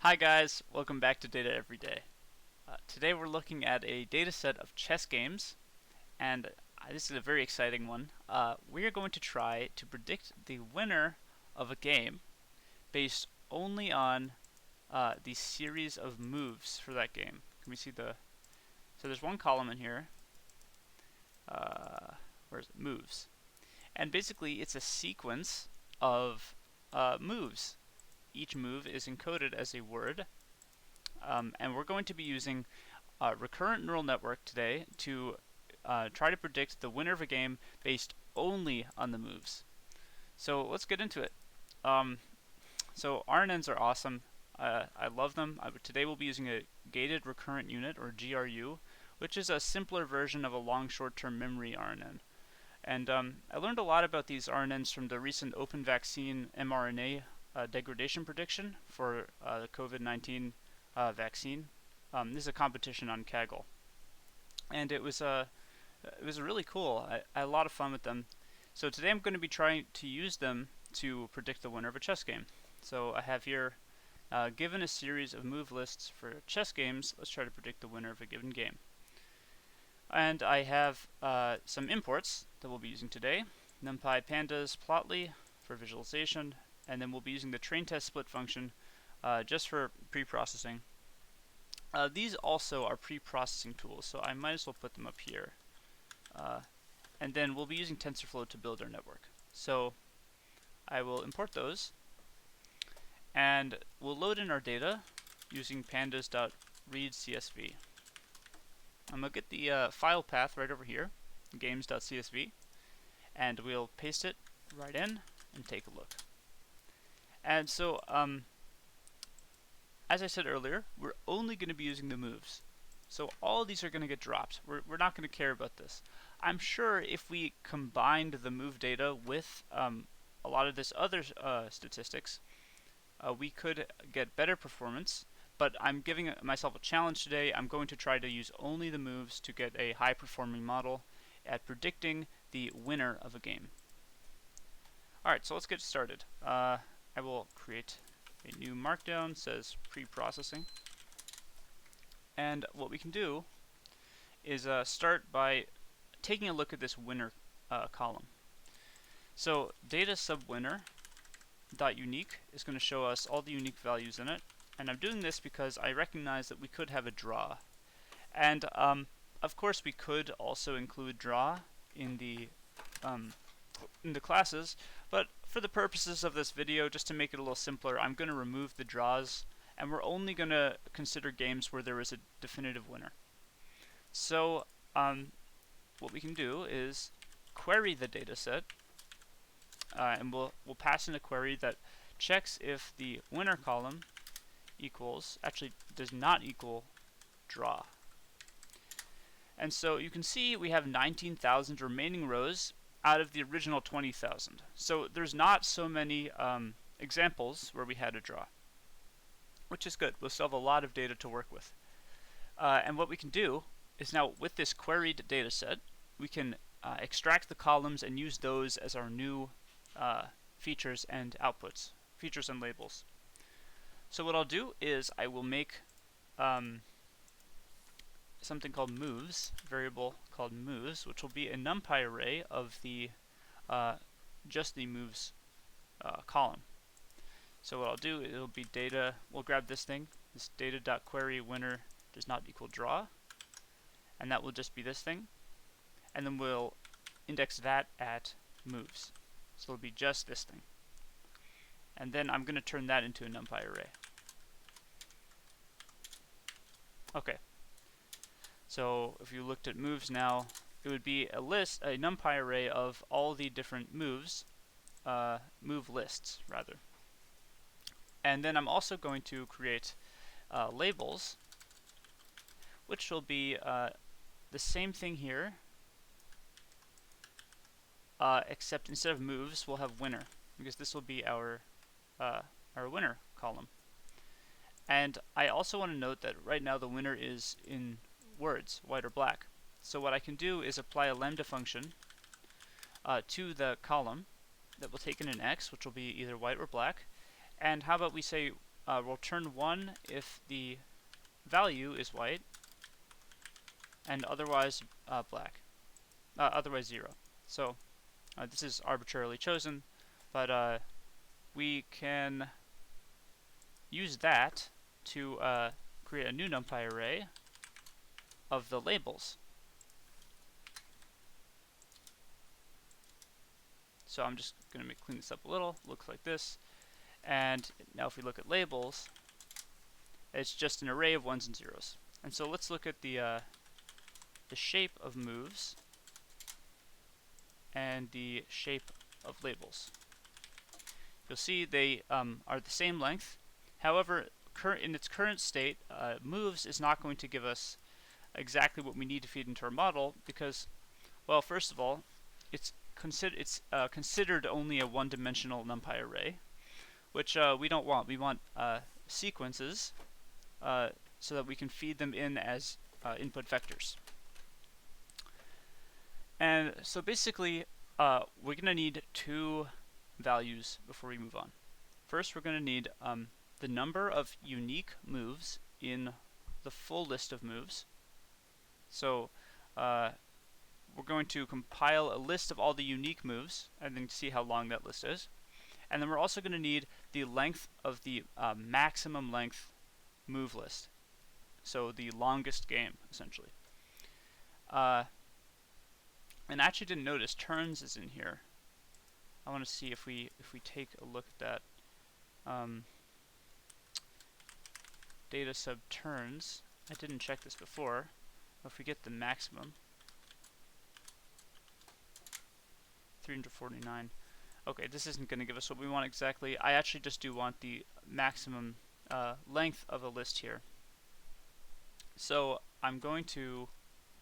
Hi guys, welcome back to Data Every Day. Today we're looking at a dataset of chess games, and this is a very exciting one. We are going to try to predict the winner of a game based only on the series of moves for that game. Can we see so there's one column in here, where's it? Moves. And basically it's a sequence of moves. Each move is encoded as a word, and we're going to be using recurrent neural network today to try to predict the winner of a game based only on the moves. So let's get into it. So RNNs are awesome. I love them. Today we'll be using a gated recurrent unit, or GRU, which is a simpler version of a long short-term memory RNN. And I learned a lot about these RNNs from the recent open vaccine mRNA degradation prediction for the COVID-19 vaccine. This is a competition on Kaggle, and it was really cool. I had a lot of fun with them. So today I'm going to be trying to use them to predict the winner of a chess game. So I have here, given a series of move lists for chess games, let's try to predict the winner of a given game. And I have some imports that we'll be using today: NumPy, Pandas, Plotly for visualization, and then we'll be using the train test split function just for pre-processing. These also are pre-processing tools, so I might as well put them up here. And then we'll be using TensorFlow to build our network. So I will import those, and we'll load in our data using pandas.readcsv. I'm going to get the file path right over here, games.csv, and we'll paste it right in and take a look. And so, as I said earlier, we're only going to be using the moves. So all of these are going to get dropped. We're not going to care about this. I'm sure if we combined the move data with a lot of this other statistics, we could get better performance. But I'm giving myself a challenge today. I'm going to try to use only the moves to get a high-performing model at predicting the winner of a game. Alright, so let's get started. I will create a new markdown, says pre-processing. And what we can do is start by taking a look at this winner column. So data subwinner dot unique is going to show us all the unique values in it. And I'm doing this because I recognize that we could have a draw. And of course we could also include draw in the classes, but for the purposes of this video, just to make it a little simpler, I'm going to remove the draws, and we're only going to consider games where there is a definitive winner. So what we can do is query the dataset, and we'll pass in a query that checks if the winner column does not equal draw. And so you can see we have 19,000 remaining rows out of the original 20,000. So there's not so many examples where we had a draw, which is good. We'll still have a lot of data to work with. And what we can do is now, with this queried data set, we can extract the columns and use those as our new features and outputs, features and labels. So what I'll do is I will make something called moves, variable called moves, which will be a NumPy array of the just the moves column. So what I'll do, it'll be data, we'll grab this thing, this data.query winner does not equal draw, and that will just be this thing, and then we'll index that at moves. So it'll be just this thing. And then I'm going to turn that into a NumPy array. Okay. So if you looked at moves now, it would be a NumPy array of all the different moves, move lists rather. And then I'm also going to create labels, which will be the same thing here, except instead of moves, we'll have winner, because this will be our winner column. And I also want to note that right now the winner is in words, white or black. So what I can do is apply a lambda function to the column that will take in an x, which will be either white or black. And how about we say we'll turn 1 if the value is white, and otherwise black, otherwise 0. So this is arbitrarily chosen, but we can use that to create a new NumPy array of the labels. So I'm just going to clean this up a little. Looks like this. And now if we look at labels, it's just an array of 1s and 0s. And so let's look at the shape of moves and the shape of labels. You'll see they are the same length. However, in its current state, moves is not going to give us exactly what we need to feed into our model because, well, first of all, it's considered only a one-dimensional NumPy array, which we don't want. We want sequences so that we can feed them in as input vectors. And so basically, we're going to need 2 values before we move on. First, we're going to need the number of unique moves in the full list of moves. So we're going to compile a list of all the unique moves and then see how long that list is. And then we're also going to need the length of the maximum length move list. So the longest game, essentially. And I actually didn't notice turns is in here. I want to see if we take a look at that. Data sub turns. I didn't check this before. If we get the maximum, 349. Okay, this isn't going to give us what we want exactly. I actually just do want the maximum length of a list here. So I'm going to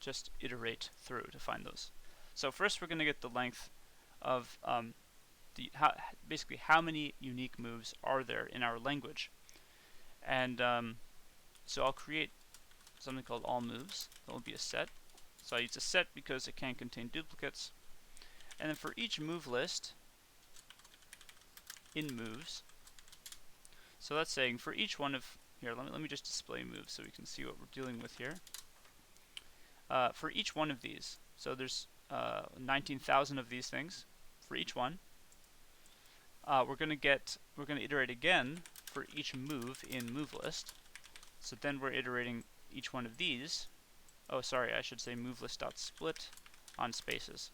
just iterate through to find those. So first we're going to get the length of basically how many unique moves are there in our language. And so I'll create something called all moves. That will be a set. So I use a set because it can contain duplicates. And then for each move list in moves, so that's saying for each one of, here, let me just display moves so we can see what we're dealing with here. For each one of these, so there's 19,000 of these things. For each one, we're going to iterate again for each move in move list. So then we're iterating each one of these. Oh, sorry, I should say move list.split on spaces.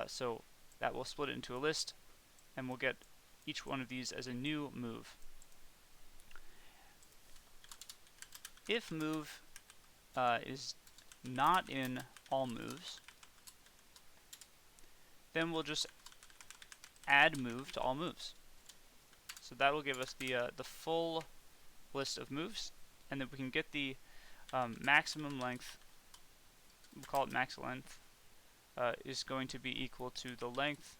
So that will split it into a list, and we'll get each one of these as a new move. If move is not in all moves, then we'll just add move to all moves. So that will give us the full list of moves, and then we can get the maximum length. We'll call it max length. Is going to be equal to the length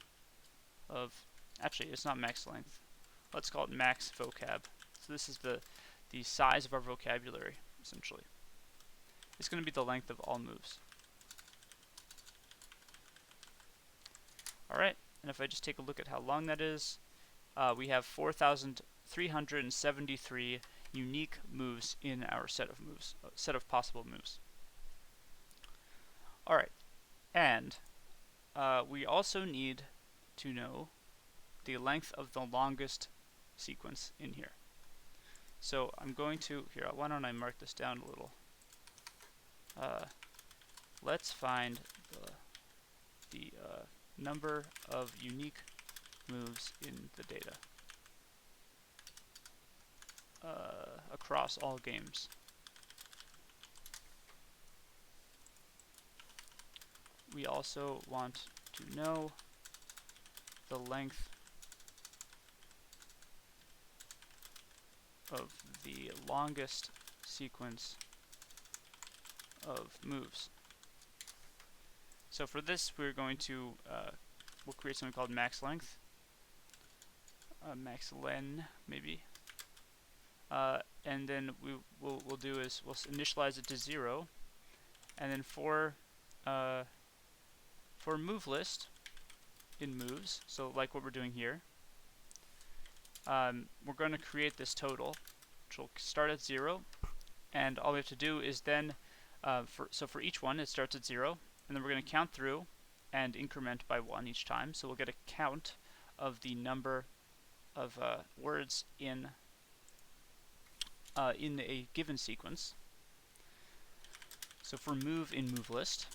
of, actually it's not max length, let's call it max vocab. So this is the size of our vocabulary, essentially. It's going to be the length of all moves. Alright, and if I just take a look at how long that is, we have 4,373 unique moves in our set of possible moves. Alright, and we also need to know the length of the longest sequence in here. So I'm going to, here, why don't I mark this down a little. Let's find the number of unique moves in the data across all games. We also want to know the length of the longest sequence of moves. So for this, we're going to we'll create something called max length, max len maybe, and then we'll do is we'll initialize it to 0, and then for move list in moves, so like what we're doing here, we're going to create this total, which will start at 0, and all we have to do is then, for each one, it starts at 0, and then we're going to count through and increment by 1 each time, so we'll get a count of the number of words in a given sequence. So for move in move list,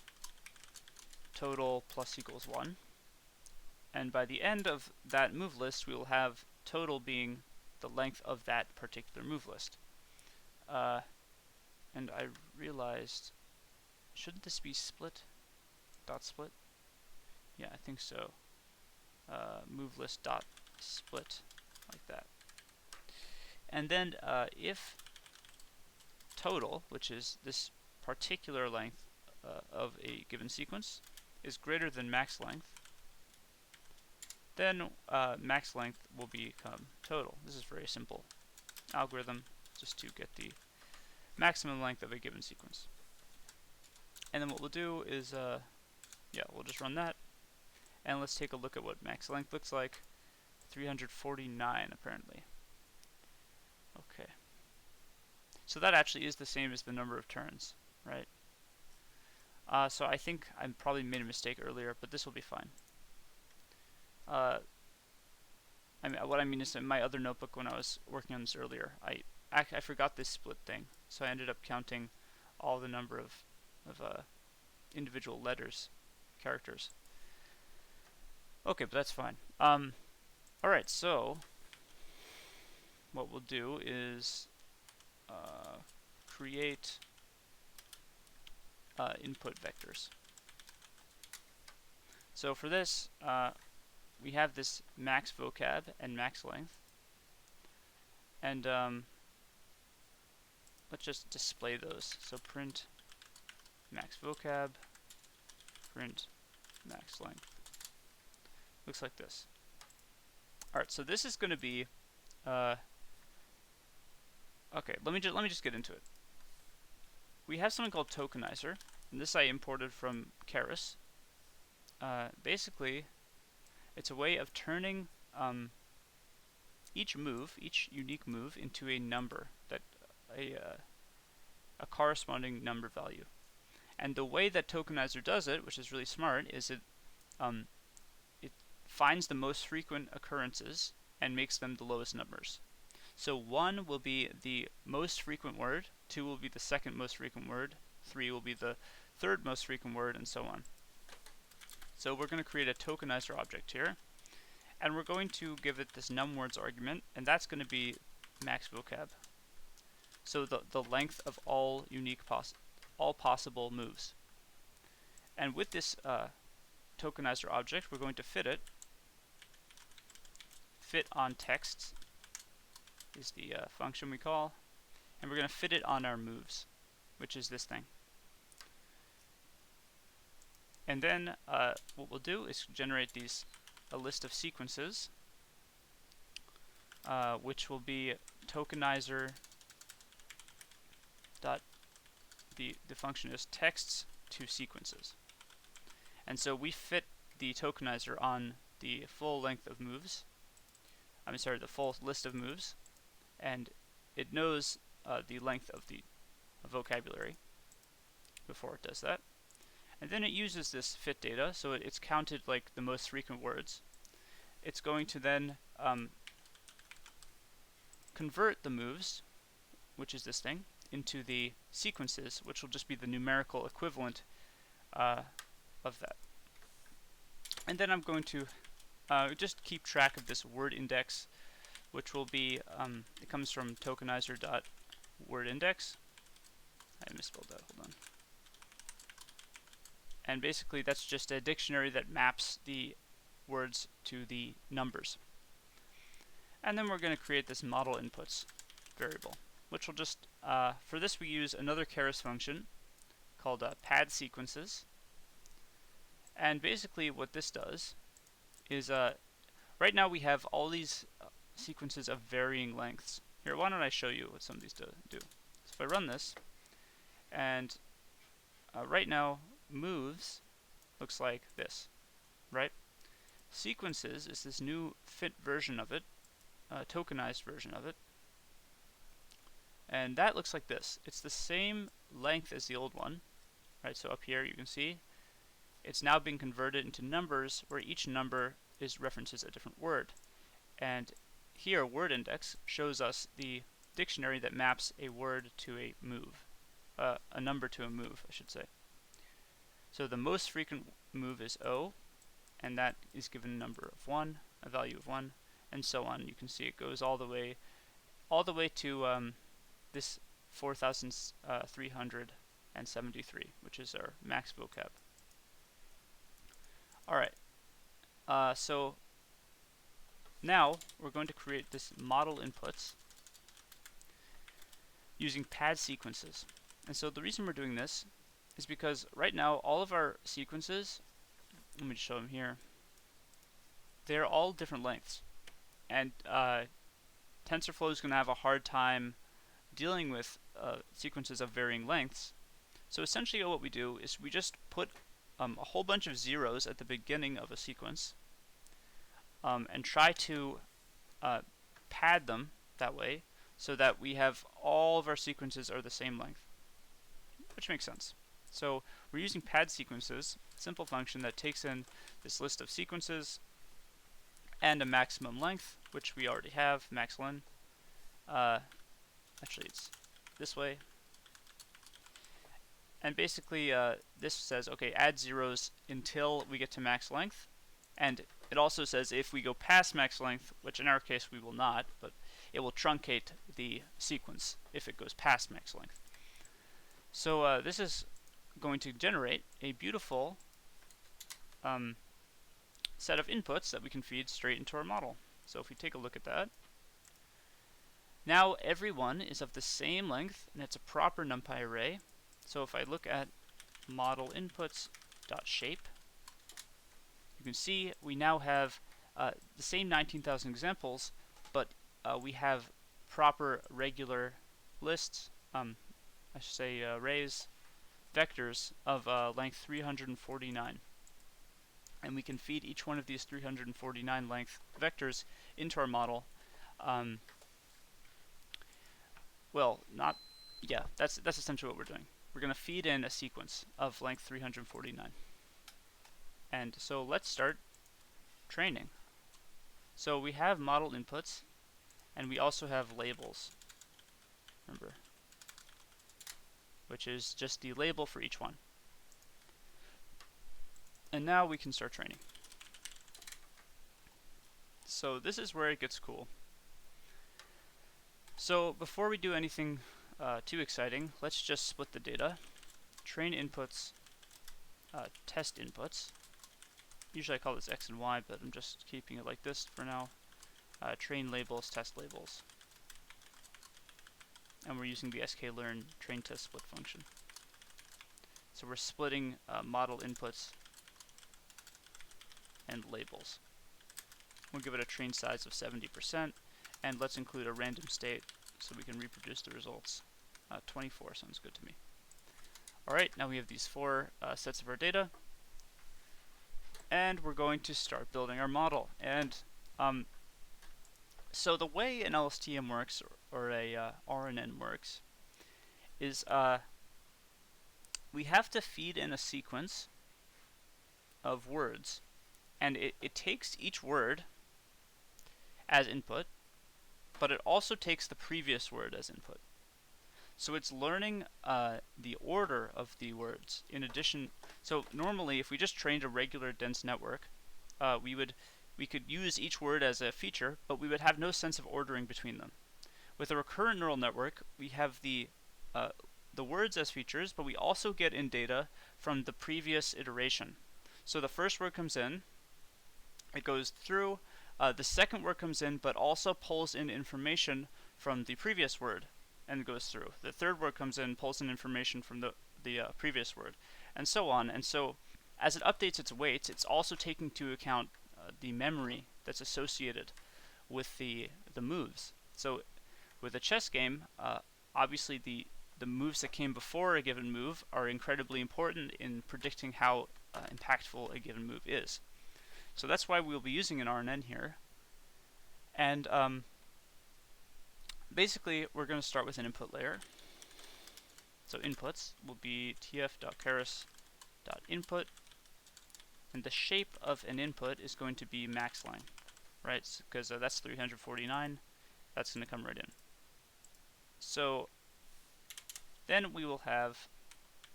total plus equals 1. And by the end of that move list, we will have total being the length of that particular move list. And I realized, shouldn't this be split? Dot split? Yeah, I think so. Move list dot split, like that. And then if total, which is this particular length of a given sequence, is greater than max length, then max length will become total. This is a very simple algorithm just to get the maximum length of a given sequence. And then what we'll do is, we'll just run that. And let's take a look at what max length looks like. 349 apparently. Okay. So that actually is the same as the number of turns, right? So I think I probably made a mistake earlier, but this will be fine. What I mean is in my other notebook when I was working on this earlier, I forgot this split thing, so I ended up counting all the number of individual letters, characters. Okay, but that's fine. Alright, so what we'll do is create input vectors. So for this, we have this max vocab and max length. And let's just display those. So print max vocab, print max length. Looks like this. Alright, so this is going to be okay, let me just get into it. We have something called Tokenizer, and this I imported from Keras. Basically, it's a way of turning each unique move, into a number, that a corresponding number value. And the way that Tokenizer does it, which is really smart, is it finds the most frequent occurrences and makes them the lowest numbers. So 1 will be the most frequent word, 2 will be the second most frequent word, 3 will be the third most frequent word, and so on. So we're going to create a Tokenizer object here, and we're going to give it this numWords argument, and that's going to be max vocab. So the length of all possible moves. And with this Tokenizer object, we're going to fit on text is the function we call, and we're going to fit it on our moves, which is this thing. And then what we'll do is generate a list of sequences, which will be Tokenizer dot the function is texts to sequences. And so we fit the Tokenizer on the full length of moves. The full list of moves, and it knows the length of the vocabulary before it does that. And then it uses this fit data, so it's counted like the most frequent words. It's going to then convert the moves, which is this thing, into the sequences, which will just be the numerical equivalent of that. And then I'm going to just keep track of this word index, which will be, it comes from tokenizer.wordIndex. I misspelled that, hold on. And basically that's just a dictionary that maps the words to the numbers. And then we're going to create this model inputs variable, which will just, for this we use another Keras function called pad sequences. And basically what this does is, right now we have all these sequences of varying lengths. Here, why don't I show you what some of these do. So if I run this, and right now moves looks like this, right? Sequences is this new fit version of it, tokenized version of it. And that looks like this. It's the same length as the old one, right? So up here you can see it's now being converted into numbers where each number references a different word. And here, word index shows us the dictionary that maps a word to a move, a number to a move, I should say. So the most frequent move is O, and that is given a number of 1, a value of 1, and so on. You can see it goes all the way to this 4,373, which is our max vocab. All right. So now we're going to create this model inputs using pad sequences. And so the reason we're doing this is because right now all of our sequences, let me just show them here, they're all different lengths. And TensorFlow is going to have a hard time dealing with sequences of varying lengths. So essentially what we do is we just put a whole bunch of zeros at the beginning of a sequence and try to pad them that way so that we have all of our sequences are the same length, which makes sense. So we're using pad sequences, simple function that takes in this list of sequences and a maximum length, which we already have, maxlen. Actually, it's this way. And basically, this says, okay, add zeros until we get to max length. And it also says if we go past max length, which in our case we will not, but it will truncate the sequence if it goes past max length. So this is going to generate a beautiful set of inputs that we can feed straight into our model. So if we take a look at that, now every one is of the same length and it's a proper NumPy array. So if I look at model inputs.shape, you can see we now have the same 19,000 examples, but we have proper regular lists, I should say arrays, vectors of length 349. And we can feed each one of these 349 length vectors into our model. That's essentially what we're doing. We're going to feed in a sequence of length 349. And so let's start training. So we have model inputs, and we also have labels, remember, which is just the label for each one. And now we can start training. So this is where it gets cool. So before we do anything too exciting, let's just split the data. Train inputs, test inputs. Usually I call this X and Y, but I'm just keeping it like this for now. Train labels, test labels. And we're using the sklearn train test split function. So we're splitting model inputs and labels. We'll give it a train size of 70%, and let's include a random state so we can reproduce the results. 24 sounds good to me. Alright, now we have these four sets of our data, and we're going to start building our model. And so the way an LSTM works, or a RNN works, is we have to feed in a sequence of words, and it takes each word as input, but it also takes the previous word as input. So it's learning the order of the words in addition. So normally, if we just trained a regular dense network, we could use each word as a feature, but we would have no sense of ordering between them. With a recurrent neural network, we have the words as features, but we also get in data from the previous iteration. So the first word comes in, it goes through, the second word comes in, but also pulls in information from the previous word and goes through. The third word comes in, pulls in information from the previous word, and so on. And so as it updates its weights, it's also taking into account the memory that's associated with the moves. So with a chess game, obviously the moves that came before a given move are incredibly important in predicting how impactful a given move is. So that's why we'll be using an RNN here. And basically, we're going to start with an input layer. So inputs will be tf.keras.input, and the shape of an input is going to be max line, right? Because that's 349. That's going to come right in. So then we will have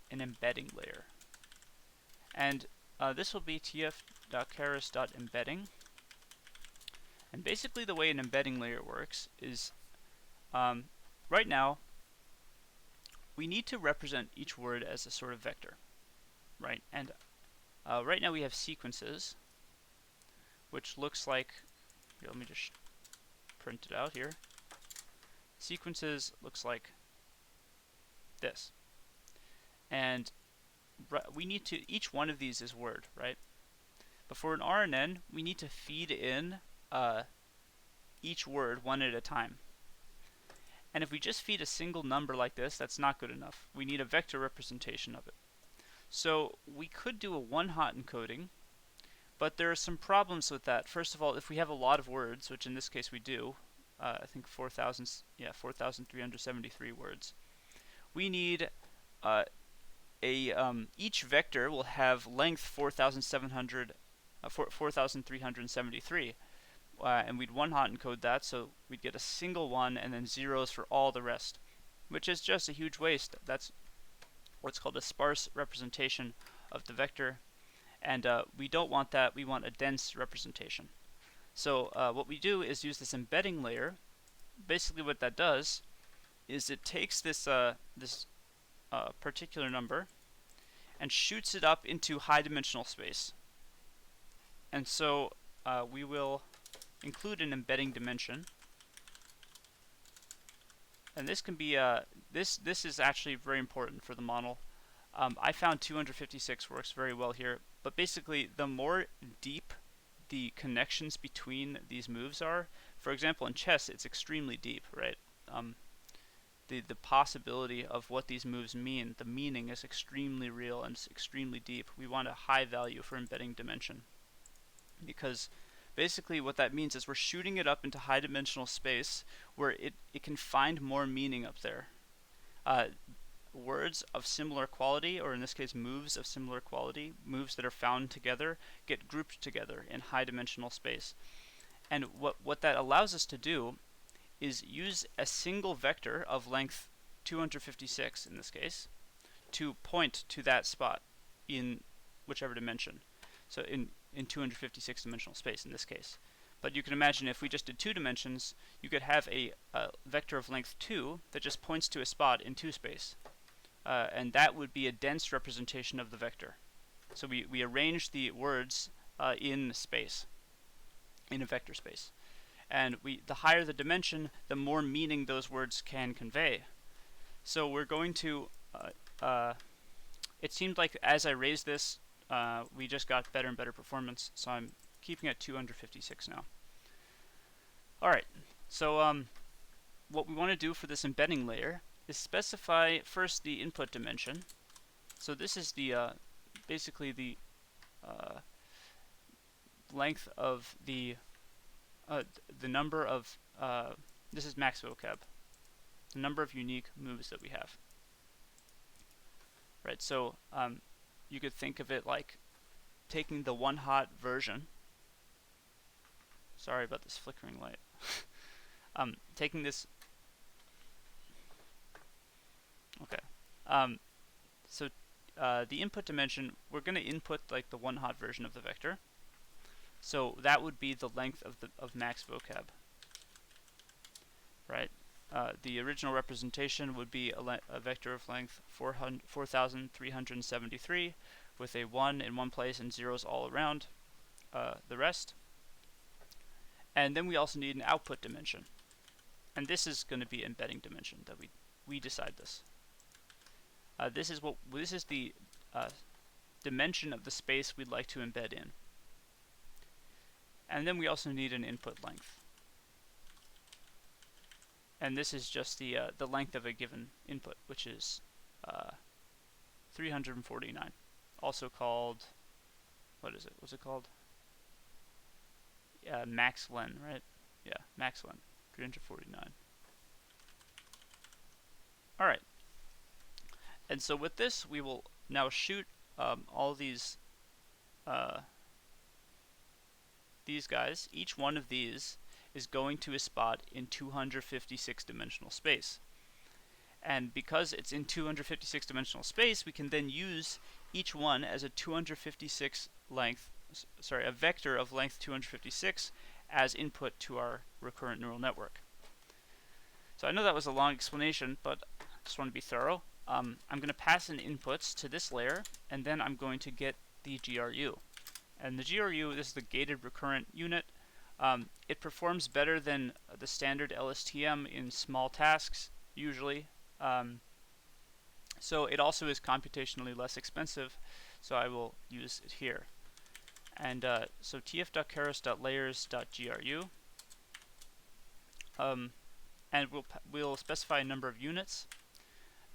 an embedding layer, and this will be tf.keras.embedding. And basically, the way an embedding layer works is right now we need to represent each word as a sort of vector, right? And right now we have sequences, which looks like, here, let me just print it out here. Sequences looks like this. And we need to, each one of these is word, right? But for an RNN, we need to feed in each word one at a time. And if we just feed a single number like this, that's not good enough. We need a vector representation of it. So we could do a one-hot encoding, but there are some problems with that. First of all, if we have a lot of words, which in this case we do, I think 4,373 words, we need each vector will have length 4,373. And we'd one-hot encode that, so we'd get a single one and then zeros for all the rest, which is just a huge waste. That's what's called a sparse representation of the vector, and we don't want that. We want a dense representation. So what we do is use this embedding layer. Basically what that does is it takes this particular number and shoots it up into high dimensional space. And so we will include an embedding dimension, and this can be this is actually very important for the model. I found 256 works very well here, but basically the more deep the connections between these moves are, for example in chess it's extremely deep, right? The possibility of what these moves mean, the meaning is extremely real and it's extremely deep. We want a high value for embedding dimension, because basically what that means is we're shooting it up into high dimensional space where it can find more meaning up there. Words of similar quality, or in this case moves of similar quality, moves that are found together, get grouped together in high dimensional space. And what that allows us to do is use a single vector of length 256 in this case to point to that spot in whichever dimension. So in 256 dimensional space in this case. But you can imagine if we just did 2 dimensions, you could have a vector of length 2 that just points to a spot in 2 space. And that would be a dense representation of the vector. So we arrange the words in space, in a vector space. And the higher the dimension, the more meaning those words can convey. So we're going to, it seemed like as I raised this, we just got better and better performance, so I'm keeping it 256 now. Alright, so what we want to do for this embedding layer is specify first the input dimension. So this is the basically the length of the number of, this is max vocab, the number of unique moves that we have. Right, so you could think of it like taking the one-hot version. Sorry about this flickering light. Taking this. Okay. So the input dimension, we're going to input like the one-hot version of the vector. So that would be the length of max vocab. Right. The original representation would be a vector of length 4,373 with a 1 in one place and zeros all around the rest. And then we also need an output dimension. And this is going to be embedding dimension that we decide this. This is the dimension of the space we'd like to embed in. And then we also need an input length. And this is just the length of a given input, which is 349. Also called, what is it? What's it called? Max len, right? Yeah, max len, 349. All right. And so with this, we will now shoot all these guys. Each one of these is going to a spot in 256 dimensional space. And because it's in 256 dimensional space, we can then use each one as a 256 length, sorry, a vector of length 256 as input to our recurrent neural network. So I know that was a long explanation, but I just want to be thorough. I'm going to pass in inputs to this layer, and then I'm going to get the GRU. And the GRU, this is the gated recurrent unit. It performs better than the standard LSTM in small tasks, usually. So it also is computationally less expensive, so I will use it here. And so tf.keras.layers.gru, and we'll specify a number of units,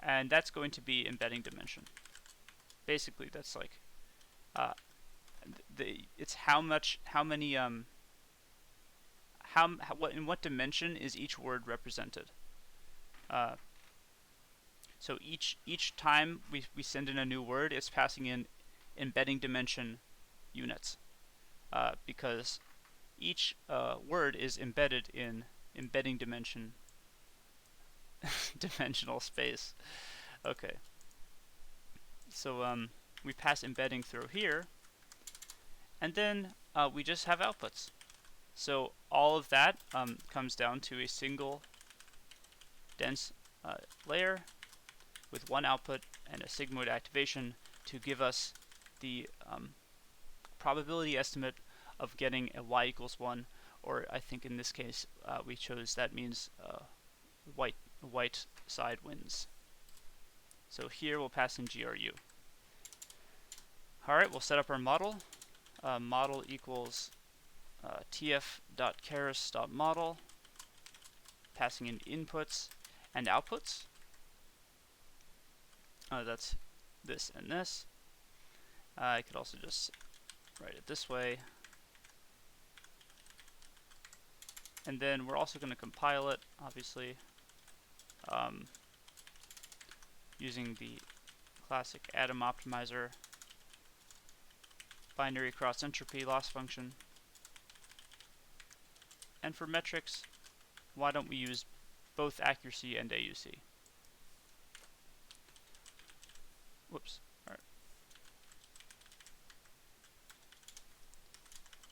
and that's going to be embedding dimension. Basically, that's like it's in what dimension is each word represented. So each time we send in a new word, it's passing in embedding dimension units, because each word is embedded in embedding dimension dimensional space. Okay. So we pass embedding through here, and then we just have outputs. So all of that comes down to a single dense layer with one output and a sigmoid activation to give us the probability estimate of getting a y equals 1, or I think in this case we chose that means white side wins. So here we'll pass in GRU. Alright, we'll set up our model. Model equals tf.keras.model, passing in inputs and outputs. That's this and this. I could also just write it this way. And then we're also going to compile it, obviously, using the classic atom optimizer binary cross entropy loss function. And for metrics, why don't we use both accuracy and AUC? Whoops. Alright.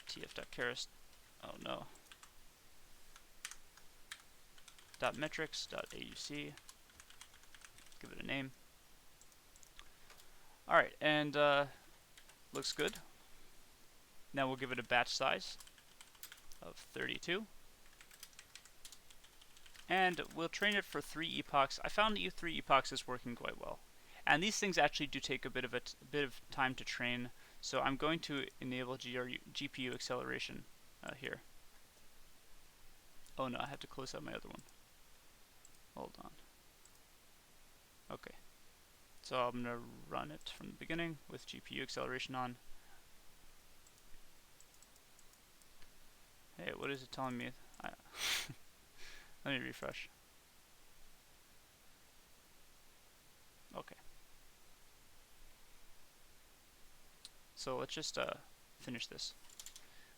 tf.keras. Oh no. .metrics.auc. Give it a name. Alright, and looks good. Now we'll give it a batch size of 32. And we'll train it for 3 epochs. I found that 3 epochs is working quite well. And these things actually do take a bit of time to train, so I'm going to enable GPU acceleration here. Oh no, I have to close out my other one. Hold on. Okay. So I'm going to run it from the beginning with GPU acceleration on. Hey, what is it telling me? Let me refresh. Okay. So let's just finish this.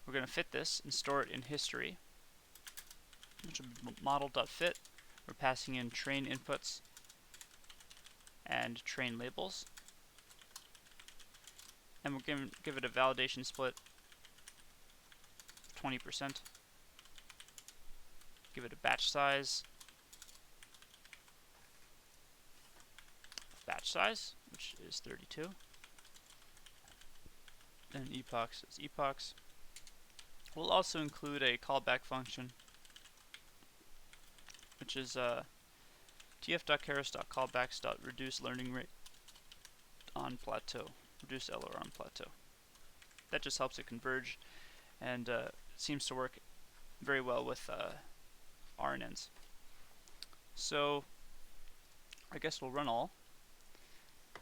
We're going to fit this and store it in history, which will be model.fit. We're passing in train inputs and train labels. And we're going to give it a validation split of 20%. Give it a batch size which is 32. And epochs is epochs. We'll also include a callback function, which is tf.keras.callbacks.reduce learning rate on plateau, reduce LR on plateau. That just helps it converge, and it seems to work very well with RNNs. So I guess we'll run all,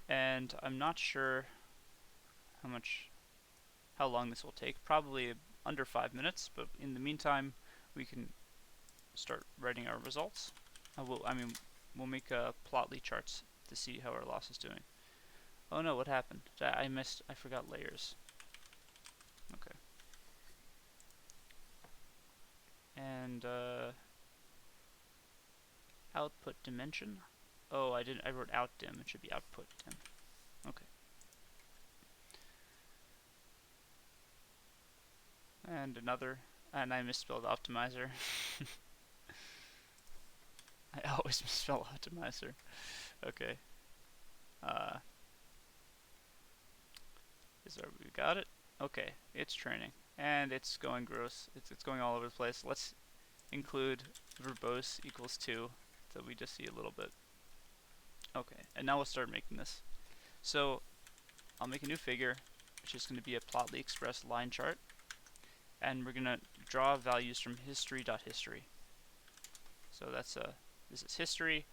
and I'm not sure how long this will take. Probably under 5 minutes, but in the meantime we can start writing our results. we'll make plotly charts to see how our loss is doing. Oh no, what happened? I forgot layers. Okay. And output dimension. Oh, I wrote out dim. It should be output dim. Okay. And another. And I misspelled optimizer. I always misspell optimizer. Okay. We got it? Okay, it's training. And it's going gross. It's going all over the place. Let's include verbose equals 2 so we just see a little bit. Okay, and now we'll start making this. So I'll make a new figure, which is going to be a plotly expressed line chart. And we're going to draw values from history.history. So that's this is history,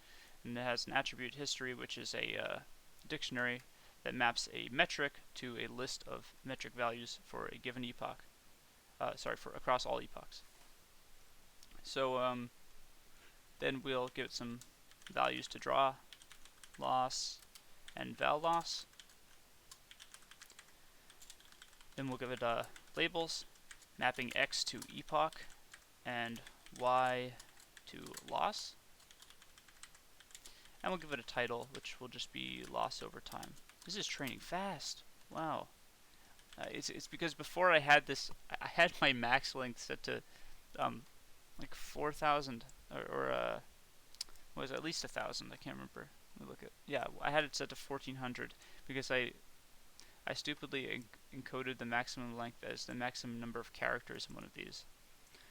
and it has an attribute history, which is a dictionary that maps a metric to a list of metric values for a given epoch. For across all epochs. So then we'll give it some values to draw, loss, and val loss. Then we'll give it labels, mapping x to epoch and y to loss. And we'll give it a title, which will just be loss over time. This is training fast. Wow. It's because before I had this, I had my max length set to like 4,000 or was it at least 1,000? I can't remember. Let me look at. Yeah, I had it set to 1,400 because I stupidly encoded the maximum length as the maximum number of characters in one of these.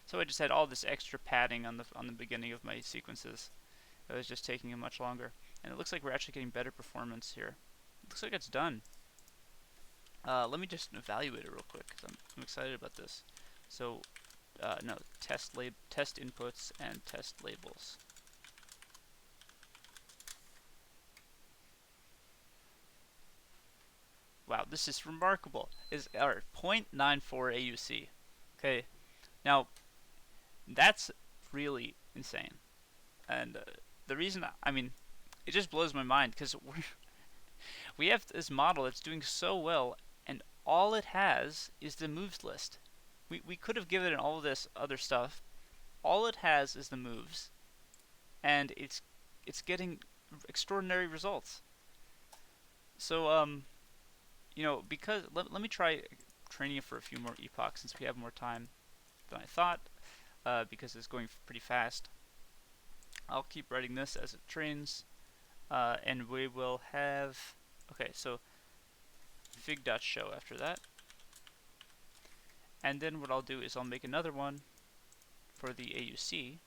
So I just had all this extra padding on the beginning of my sequences. It was just taking much longer, and it looks like we're actually getting better performance here. It looks like it's done. Let me just evaluate it real quick because I'm excited about this. So no, test inputs and test labels. Wow, this is remarkable. Is 0.94 AUC. Okay, now that's really insane. And the reason, I mean, it just blows my mind because we have this model that's doing so well, and all it has is the moves list. We could have given it all of this other stuff. All it has is the moves, and it's getting extraordinary results. So you know, because let me try training it for a few more epochs since we have more time than I thought, because it's going pretty fast. I'll keep writing this as it trains, and we will have, okay, so fig.show after that. And then what I'll do is I'll make another one for the AUC.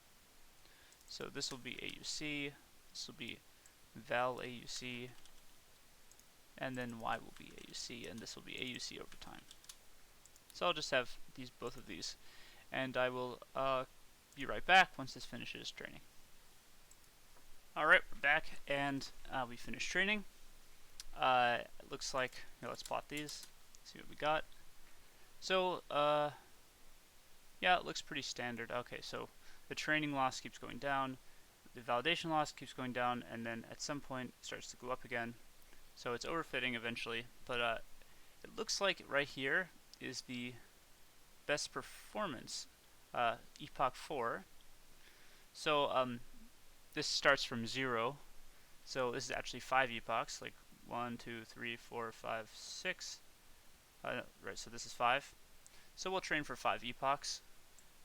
So this will be AUC, this will be val AUC, and then y will be AUC, and this will be AUC over time. So I'll just have both of these, and I will be right back once this finishes training. Alright, we're back, and we finished training. It looks like, here, let's plot these, see what we got. So, yeah, it looks pretty standard. Okay, so the training loss keeps going down, the validation loss keeps going down, and then at some point it starts to go up again. So it's overfitting eventually, but it looks like right here is the best performance, epoch 4. So this starts from 0, so this is actually 5 epochs, like 1, 2, 3, 4, 5, 6. Right, so this is 5. So we'll train for 5 epochs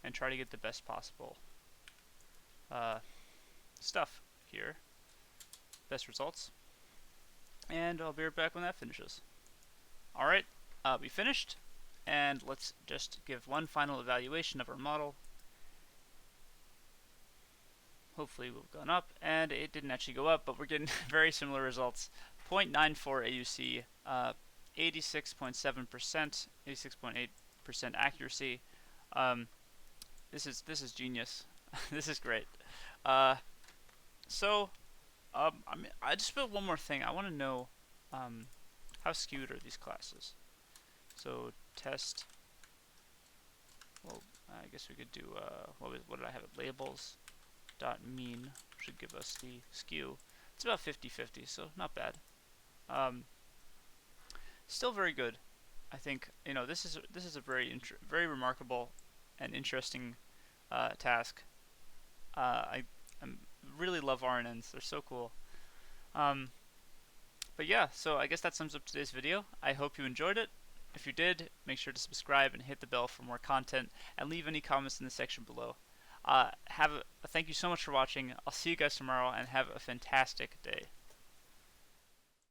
and try to get the best possible stuff here, best results. And I'll be right back when that finishes. Alright, we finished, and let's just give one final evaluation of our model. Hopefully we've gone up, and it didn't actually go up, but we're getting very similar results. 0.94 AUC, 86.7%, 86.8% accuracy. This is genius. This is great. I mean, I just built one more thing. I want to know how skewed are these classes. So test. Well, I guess we could do what did I have it? Labels. dot mean should give us the skew. It's about 50-50, so not bad. Still very good. I think this is a very remarkable and interesting task. I really love RNNs. They're so cool. But yeah, so I guess that sums up today's video. I hope you enjoyed it. If you did, make sure to subscribe and hit the bell for more content, and leave any comments in the section below. Thank you so much for watching. I'll see you guys tomorrow, and have a fantastic day.